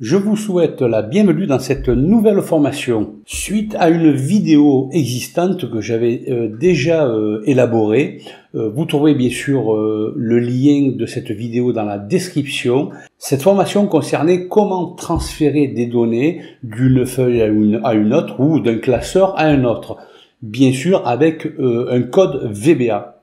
Je vous souhaite la bienvenue dans cette nouvelle formation. Suite à une vidéo existante que j'avais déjà élaborée, vous trouverez bien sûr le lien de cette vidéo dans la description. Cette formation concernait comment transférer des données d'une feuille à une autre ou d'un classeur à un autre. Bien sûr avec un code VBA.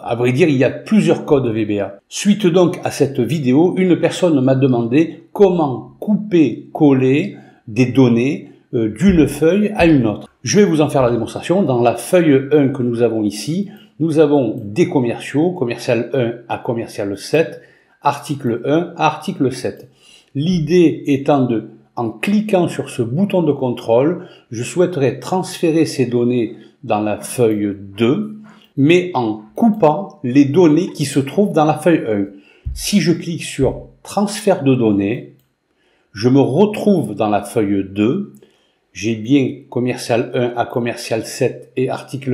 À vrai dire, il y a plusieurs codes VBA. Suite donc à cette vidéo, une personne m'a demandé comment couper-coller des données d'une feuille à une autre. Je vais vous en faire la démonstration. Dans la feuille 1 que nous avons ici, nous avons des commerciaux, commercial 1 à commercial 7, article 1 à article 7. L'idée étant en cliquant sur ce bouton de contrôle, je souhaiterais transférer ces données dans la feuille 2, mais en coupant les données qui se trouvent dans la feuille 1. Si je clique sur transfert de données, je me retrouve dans la feuille 2. J'ai bien commercial 1 à commercial 7 et article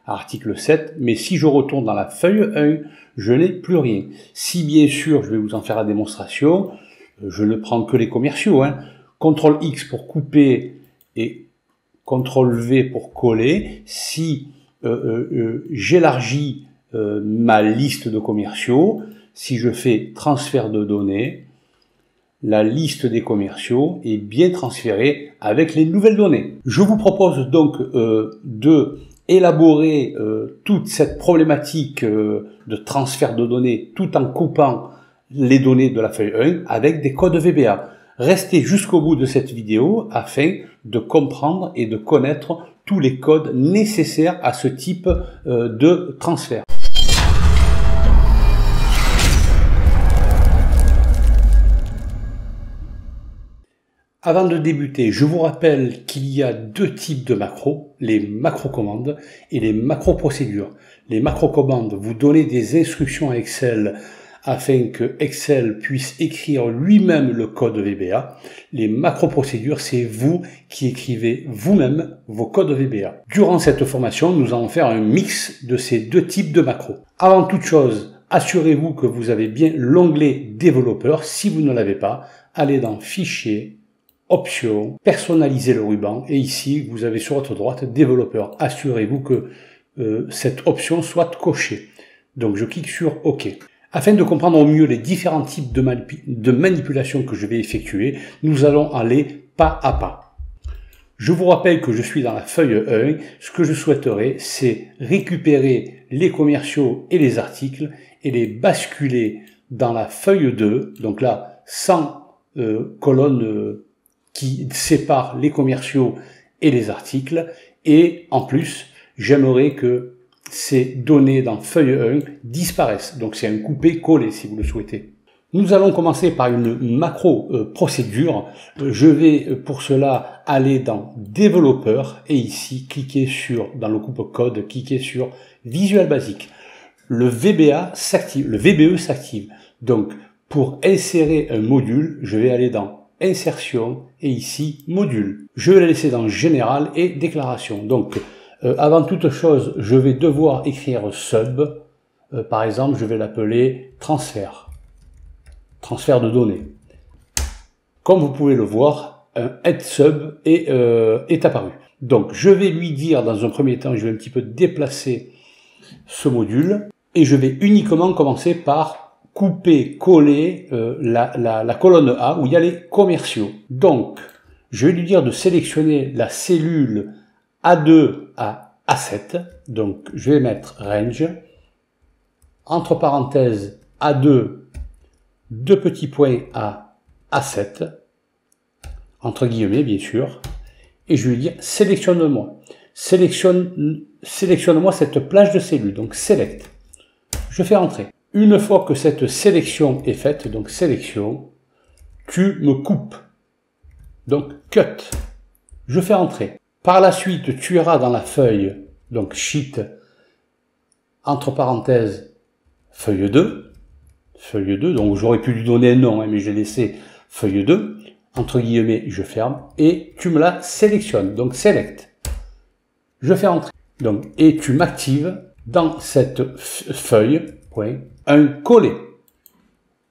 1 à article 7, mais si je retourne dans la feuille 1, je n'ai plus rien. Si bien sûr, je vais vous en faire la démonstration, je ne prends que les commerciaux. CTRL X pour couper et CTRL V pour coller. Si j'élargis ma liste de commerciaux, si je fais transfert de données, la liste des commerciaux est bien transférée avec les nouvelles données. Je vous propose donc de élaborer toute cette problématique de transfert de données tout en coupant les données de la feuille 1 avec des codes VBA. Restez jusqu'au bout de cette vidéo afin de comprendre et de connaître tous les codes nécessaires à ce type de transfert. Avant de débuter, je vous rappelle qu'il y a deux types de macros, les macro-commandes et les macro-procédures. Les macro-commandes, vous donnez des instructions à Excel afin que Excel puisse écrire lui-même le code VBA. Les macro-procédures, c'est vous qui écrivez vous-même vos codes VBA. Durant cette formation, nous allons faire un mix de ces deux types de macros. Avant toute chose, assurez-vous que vous avez bien l'onglet développeur. Si vous ne l'avez pas, allez dans Fichier, Options, personnaliser le ruban et ici, vous avez sur votre droite développeur. Assurez-vous que cette option soit cochée. Donc je clique sur OK. Afin de comprendre au mieux les différents types de manipulations que je vais effectuer, nous allons aller pas à pas. Je vous rappelle que je suis dans la feuille 1. Ce que je souhaiterais, c'est récupérer les commerciaux et les articles et les basculer dans la feuille 2. Donc là, sans colonne qui sépare les commerciaux et les articles. Et en plus, j'aimerais que ces données dans feuille 1 disparaissent. Donc c'est un coupé-coller si vous le souhaitez. Nous allons commencer par une macro-procédure. Je vais pour cela aller dans développeur et ici cliquer sur, dans le coupe-code, cliquer sur Visual Basic. Le VBA s'active, le VBE s'active. Donc pour insérer un module, je vais aller dans Insertion et ici Module. Je vais le laisser dans Général et Déclaration. Donc avant toute chose, je vais devoir écrire sub. Par exemple, je vais l'appeler transfert. Transfert de données. Comme vous pouvez le voir, un head sub est apparu. Donc, je vais lui dire dans un premier temps, je vais un petit peu déplacer ce module et je vais uniquement commencer par couper, coller la colonne A où il y a les commerciaux. Donc, je vais lui dire de sélectionner la cellule A2 à A7, donc je vais mettre range, entre parenthèses A2, deux petits points à A7, entre guillemets bien sûr, et je vais lui dire sélectionne-moi, sélectionne-moi cette plage de cellules, donc select, je fais entrer. Une fois que cette sélection est faite, donc sélection, tu me coupes, donc cut, je fais entrer. Par la suite, tu iras dans la feuille, donc sheet, entre parenthèses, feuille 2, donc j'aurais pu lui donner un nom, mais j'ai laissé feuille 2, entre guillemets, je ferme, et tu me la sélectionnes, donc select, je fais entrer, donc, et tu m'actives dans cette feuille, un coller.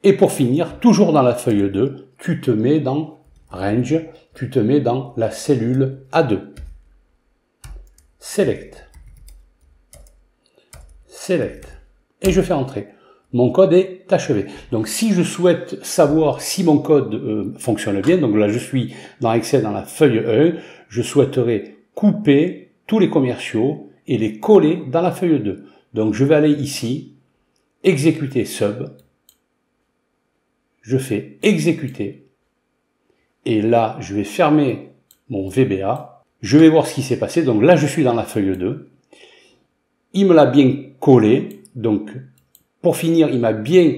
Et pour finir, toujours dans la feuille 2, tu te mets dans range, tu te mets dans la cellule A2. Select. Select. Et je fais entrer. Mon code est achevé. Donc si je souhaite savoir si mon code fonctionne bien, donc là je suis dans Excel dans la feuille 1, je souhaiterais couper tous les commerciaux et les coller dans la feuille 2. Donc je vais aller ici, exécuter sub, je fais exécuter, et là je vais fermer mon VBA, je vais voir ce qui s'est passé. Donc là je suis dans la feuille 2, il me l'a bien collé, donc pour finir, il m'a bien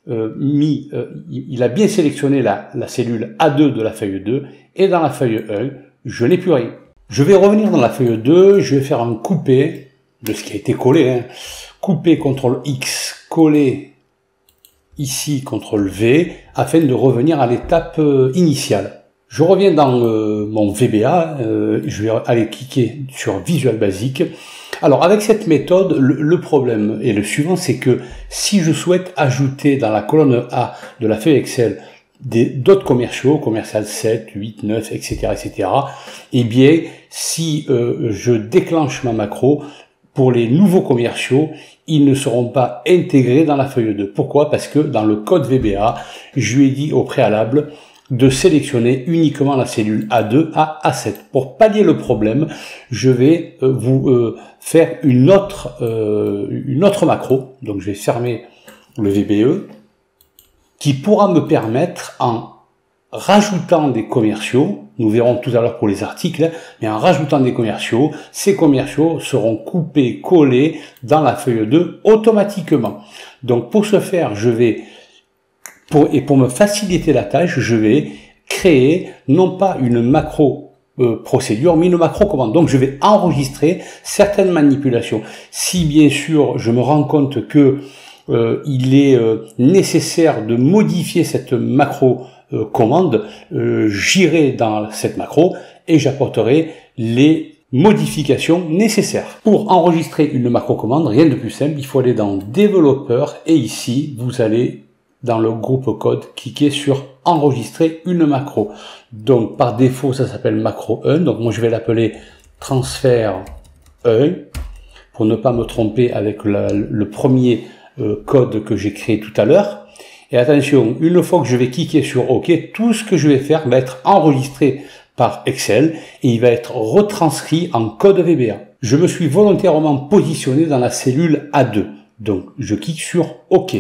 il a bien sélectionné la cellule A2 de la feuille 2, et dans la feuille 1, je n'ai plus rien. Je vais revenir dans la feuille 2, je vais faire un couper de ce qui a été collé, hein. Couper CTRL X, coller ici CTRL V, afin de revenir à l'étape initiale. Je reviens dans mon VBA, je vais aller cliquer sur Visual Basic. Alors avec cette méthode, le problème est le suivant, c'est que si je souhaite ajouter dans la colonne A de la feuille Excel d'autres commerciaux, commercial 7, 8, 9, etc., etc., eh bien, si je déclenche ma macro, pour les nouveaux commerciaux, ils ne seront pas intégrés dans la feuille 2. Pourquoi? Parce que dans le code VBA, je lui ai dit au préalable de sélectionner uniquement la cellule A2 à A7. Pour pallier le problème, je vais vous faire une autre macro. Donc je vais fermer le VBE, qui pourra me permettre, en rajoutant des commerciaux, nous verrons tout à l'heure pour les articles, mais en rajoutant des commerciaux, ces commerciaux seront coupés, collés dans la feuille 2 automatiquement. Donc pour ce faire, je vais, pour me faciliter la tâche, je vais créer non pas une macro procédure, mais une macro commande. Donc je vais enregistrer certaines manipulations. Si bien sûr je me rends compte que il est nécessaire de modifier cette macro commande, j'irai dans cette macro et j'apporterai les modifications nécessaires. Pour enregistrer une macro commande, rien de plus simple, il faut aller dans développeur et ici vous allez dans le groupe code cliquer sur enregistrer une macro. Donc par défaut ça s'appelle macro 1, donc moi je vais l'appeler transfert 1 pour ne pas me tromper avec le premier code que j'ai créé tout à l'heure. Et attention, une fois que je vais cliquer sur OK, tout ce que je vais faire va être enregistré par Excel et il va être retranscrit en code VBA. Je me suis volontairement positionné dans la cellule A2. Donc je clique sur OK.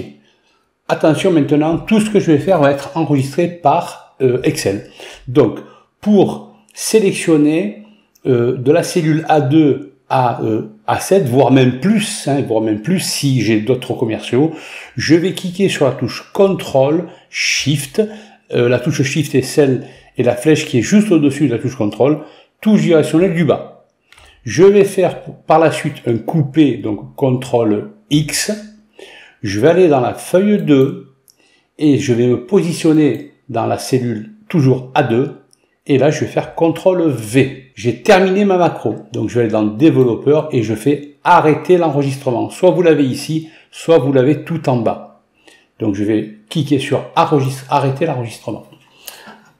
Attention maintenant, tout ce que je vais faire va être enregistré par Excel. Donc pour sélectionner de la cellule A2 à A7, voire même plus, si j'ai d'autres commerciaux, je vais cliquer sur la touche CTRL SHIFT. La touche SHIFT est celle et la flèche qui est juste au-dessus de la touche CTRL, touche directionnelle du bas. Je vais faire par la suite un coupé, donc CTRL X. Je vais aller dans la feuille 2 et je vais me positionner dans la cellule toujours A2. Et là, je vais faire CTRL V. J'ai terminé ma macro. Donc, je vais aller dans développeur et je fais arrêter l'enregistrement. Soit vous l'avez ici, soit vous l'avez tout en bas. Donc, je vais cliquer sur arrêter l'enregistrement.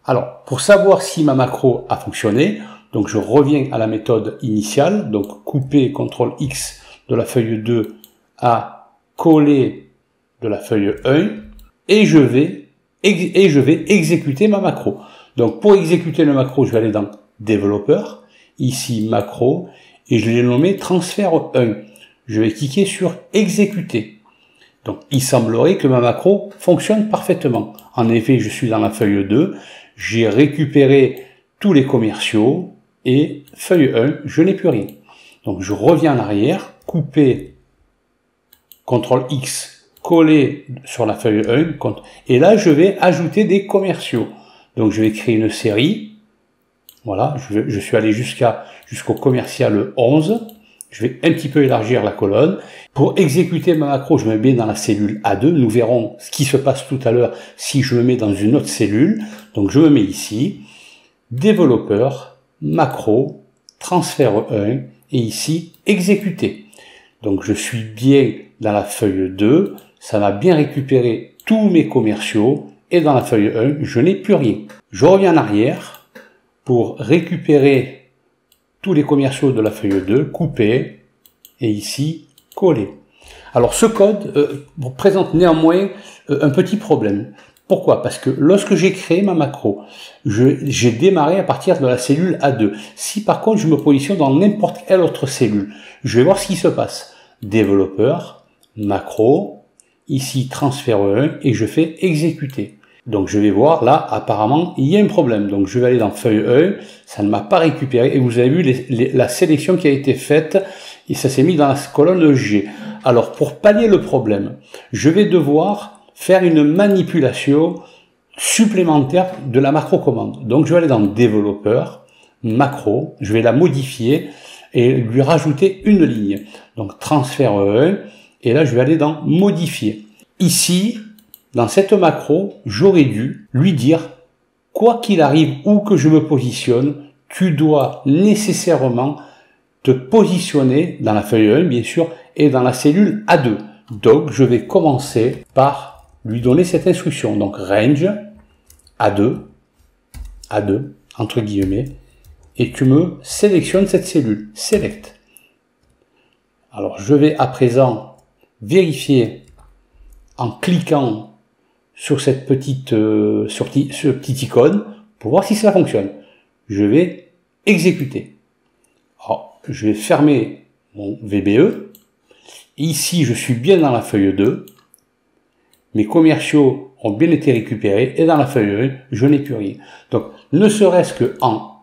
Alors, pour savoir si ma macro a fonctionné, donc je reviens à la méthode initiale. Donc, couper CTRL X de la feuille 2 à coller de la feuille 1 et je vais exécuter ma macro. Donc pour exécuter le macro, je vais aller dans développeur, ici macro, et je l'ai nommé transfert 1. Je vais cliquer sur exécuter. Donc il semblerait que ma macro fonctionne parfaitement. En effet, je suis dans la feuille 2, j'ai récupéré tous les commerciaux et feuille 1, je n'ai plus rien. Donc je reviens en arrière, couper CTRL X, coller sur la feuille 1, et là je vais ajouter des commerciaux. Donc je vais créer une série. Voilà, je suis allé jusqu'au commercial 11. Je vais un petit peu élargir la colonne. Pour exécuter ma macro, je me mets dans la cellule A2. Nous verrons ce qui se passe tout à l'heure si je me mets dans une autre cellule. Donc je me mets ici, développeur, macro, transfert 1 et ici exécuter. Donc je suis bien dans la feuille 2. Ça m'a bien récupéré tous mes commerciaux et dans la feuille 1, je n'ai plus rien. Je reviens en arrière pour récupérer tous les commerciaux de la feuille 2, couper, et ici, coller. Alors ce code présente néanmoins un petit problème. Pourquoi? Parce que lorsque j'ai créé ma macro, j'ai démarré à partir de la cellule A2. Si par contre je me positionne dans n'importe quelle autre cellule, je vais voir ce qui se passe. Développeur, macro, ici transfert 1 et je fais exécuter. Donc je vais voir là, apparemment il y a un problème. Donc je vais aller dans feuille 1, ça ne m'a pas récupéré et vous avez vu la sélection qui a été faite et ça s'est mis dans la colonne G. Alors pour pallier le problème, je vais devoir faire une manipulation supplémentaire de la macro commande. Donc je vais aller dans développeur, macro, je vais la modifier et lui rajouter une ligne. Donc transfert 1 et là je vais aller dans modifier. Ici, dans cette macro, j'aurais dû lui dire quoi qu'il arrive où que je me positionne, tu dois nécessairement te positionner dans la feuille 1 bien sûr et dans la cellule A2. Donc je vais commencer par lui donner cette instruction. Donc range A2 entre guillemets et tu me sélectionnes cette cellule, select. Alors je vais à présent vérifier en cliquant sur cette petite ce petit icône pour voir si ça fonctionne. Je vais exécuter. Alors, je vais fermer mon VBE. Ici, je suis bien dans la feuille 2. Mes commerciaux ont bien été récupérés et dans la feuille 1, je n'ai plus rien. Donc, ne serait-ce qu'en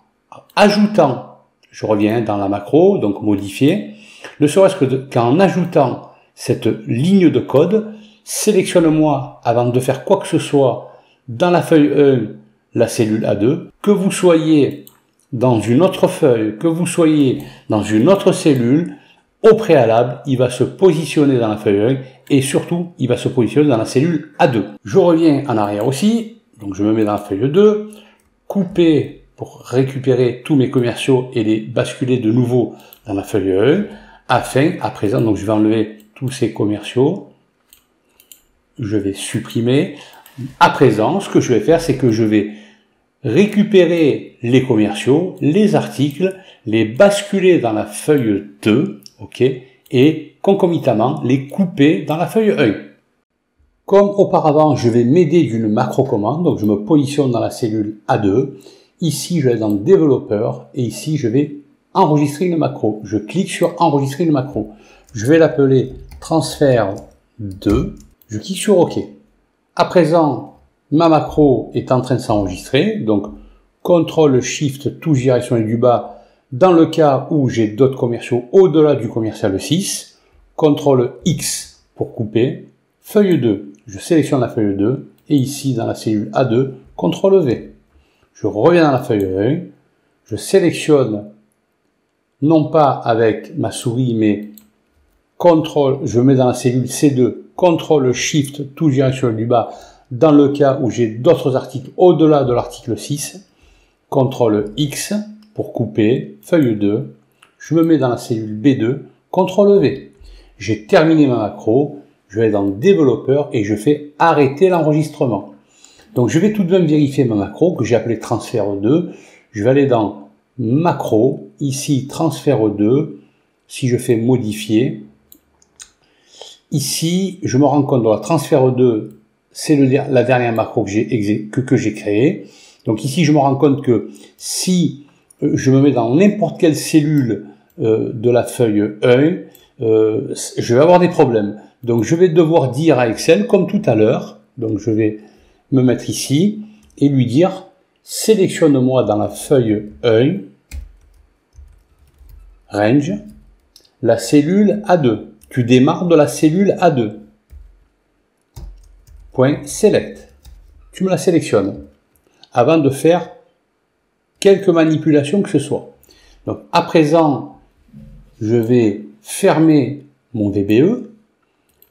ajoutant, je reviens dans la macro, donc modifier, ne serait-ce qu'en ajoutant cette ligne de code, sélectionne-moi avant de faire quoi que ce soit dans la feuille 1, la cellule A2, que vous soyez dans une autre feuille, que vous soyez dans une autre cellule, au préalable, il va se positionner dans la feuille 1 et surtout, il va se positionner dans la cellule A2. Je reviens en arrière aussi, donc je me mets dans la feuille 2, couper pour récupérer tous mes commerciaux et les basculer de nouveau dans la feuille 1, afin, à présent, donc je vais enlever tous ces commerciaux, je vais supprimer. À présent, ce que je vais faire, c'est que je vais récupérer les commerciaux, les articles, les basculer dans la feuille 2, ok, et concomitamment les couper dans la feuille 1. Comme auparavant, je vais m'aider d'une macro commande, donc je me positionne dans la cellule A2. Ici, je vais dans développeur et ici, je vais enregistrer une macro. Je clique sur enregistrer une macro. Je vais l'appeler transfert 2. Je clique sur OK. À présent, ma macro est en train de s'enregistrer. Donc, CTRL SHIFT touche direction et du bas dans le cas où j'ai d'autres commerciaux au-delà du commercial 6. CTRL X pour couper. Feuille 2. Je sélectionne la feuille 2. Et ici, dans la cellule A2, CTRL V. Je reviens dans la feuille 1. Je sélectionne, non pas avec ma souris, mais je mets dans la cellule C2, CTRL SHIFT, touche direction du bas, dans le cas où j'ai d'autres articles au-delà de l'article 6, CTRL X pour couper, feuille 2, je me mets dans la cellule B2, CTRL V. J'ai terminé ma macro, je vais dans développeur et je fais arrêter l'enregistrement. Donc je vais tout de même vérifier ma macro que j'ai appelée transfert 2, je vais aller dans macro, ici transfert 2, si je fais modifier, ici, je me rends compte de la transfert 2, c'est la dernière macro que j'ai créée. Donc ici, je me rends compte que si je me mets dans n'importe quelle cellule de la feuille 1, je vais avoir des problèmes. Donc je vais devoir dire à Excel, comme tout à l'heure, donc je vais me mettre ici et lui dire, sélectionne-moi dans la feuille 1, range, la cellule A2. Tu démarres de la cellule A2. Point select. Tu me la sélectionnes avant de faire quelques manipulations que ce soit. Donc, à présent, je vais fermer mon VBE.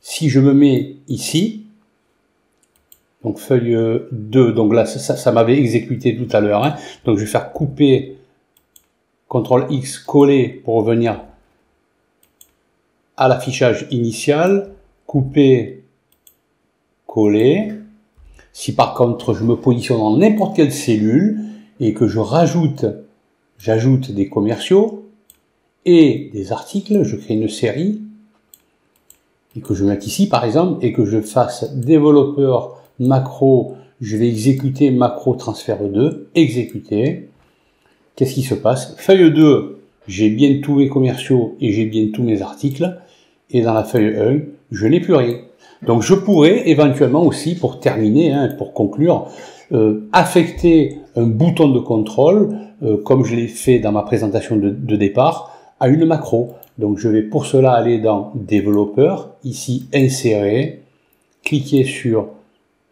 Si je me mets ici, donc feuille 2, donc là, ça m'avait exécuté tout à l'heure. Hein, donc, je vais faire couper, CTRL X, coller pour revenir à l'affichage initial, couper, coller. Si par contre je me positionne dans n'importe quelle cellule et que j'ajoute des commerciaux et des articles, je crée une série, et que je mette ici par exemple, et que je fasse développeur macro, je vais exécuter macro transfert 2, exécuter. Qu'est-ce qui se passe? Feuille 2, j'ai bien tous mes commerciaux et j'ai bien tous mes articles, et dans la feuille 1, je n'ai plus rien. Donc je pourrais éventuellement aussi, pour terminer, pour conclure, affecter un bouton de contrôle, comme je l'ai fait dans ma présentation de départ, à une macro. Donc je vais pour cela aller dans développeur, ici insérer, cliquer sur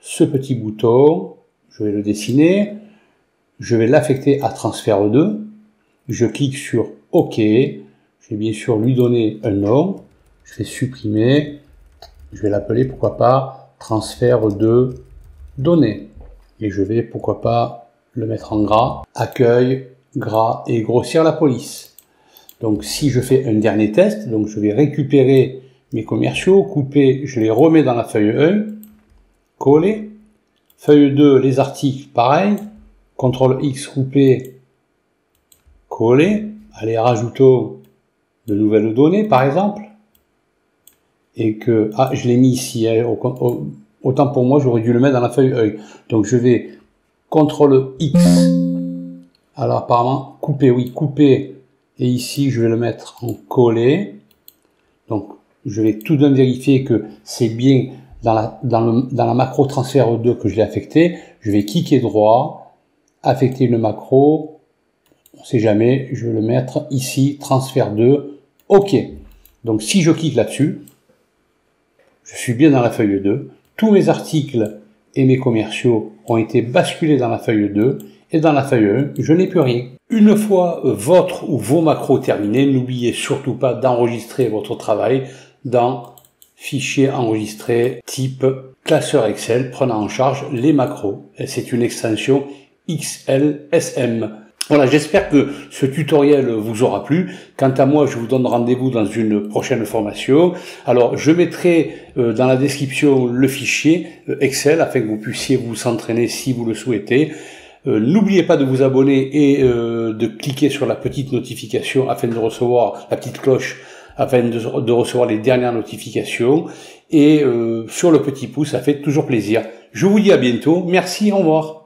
ce petit bouton, je vais le dessiner, je vais l'affecter à transfert 2, je clique sur OK, je vais bien sûr lui donner un nom, je vais supprimer, je vais l'appeler pourquoi pas transfert de données, et je vais pourquoi pas le mettre en gras, accueil, gras et grossir la police. Donc si je fais un dernier test, donc je vais récupérer mes commerciaux, couper, je les remets dans la feuille 1, coller, feuille 2, les articles, pareil, CTRL X, couper, coller, allez, rajoutons de nouvelles données par exemple, et que, je l'ai mis ici, autant pour moi j'aurais dû le mettre dans la feuille 1, donc je vais CTRL X, alors apparemment, couper, oui, couper, et ici je vais le mettre en coller, donc je vais tout d'un vérifier que c'est bien dans la macro transfert 2 que je l'ai affecté, je vais cliquer droit, affecter une macro, on sait jamais, je vais le mettre ici, transfert 2, OK. Donc si je clique là-dessus, je suis bien dans la feuille 2, tous mes articles et mes commerciaux ont été basculés dans la feuille 2, et dans la feuille 1, je n'ai plus rien. Une fois votre ou vos macros terminés, n'oubliez surtout pas d'enregistrer votre travail dans fichier enregistré type classeur Excel prenant en charge les macros. C'est une extension XLSM. Voilà, j'espère que ce tutoriel vous aura plu. Quant à moi, je vous donne rendez-vous dans une prochaine formation. Alors, je mettrai dans la description le fichier Excel afin que vous puissiez vous entraîner si vous le souhaitez. N'oubliez pas de vous abonner et de cliquer sur la petite notification afin de recevoir la petite cloche afin de recevoir les dernières notifications. Et sur le petit pouce, ça fait toujours plaisir. Je vous dis à bientôt. Merci, au revoir.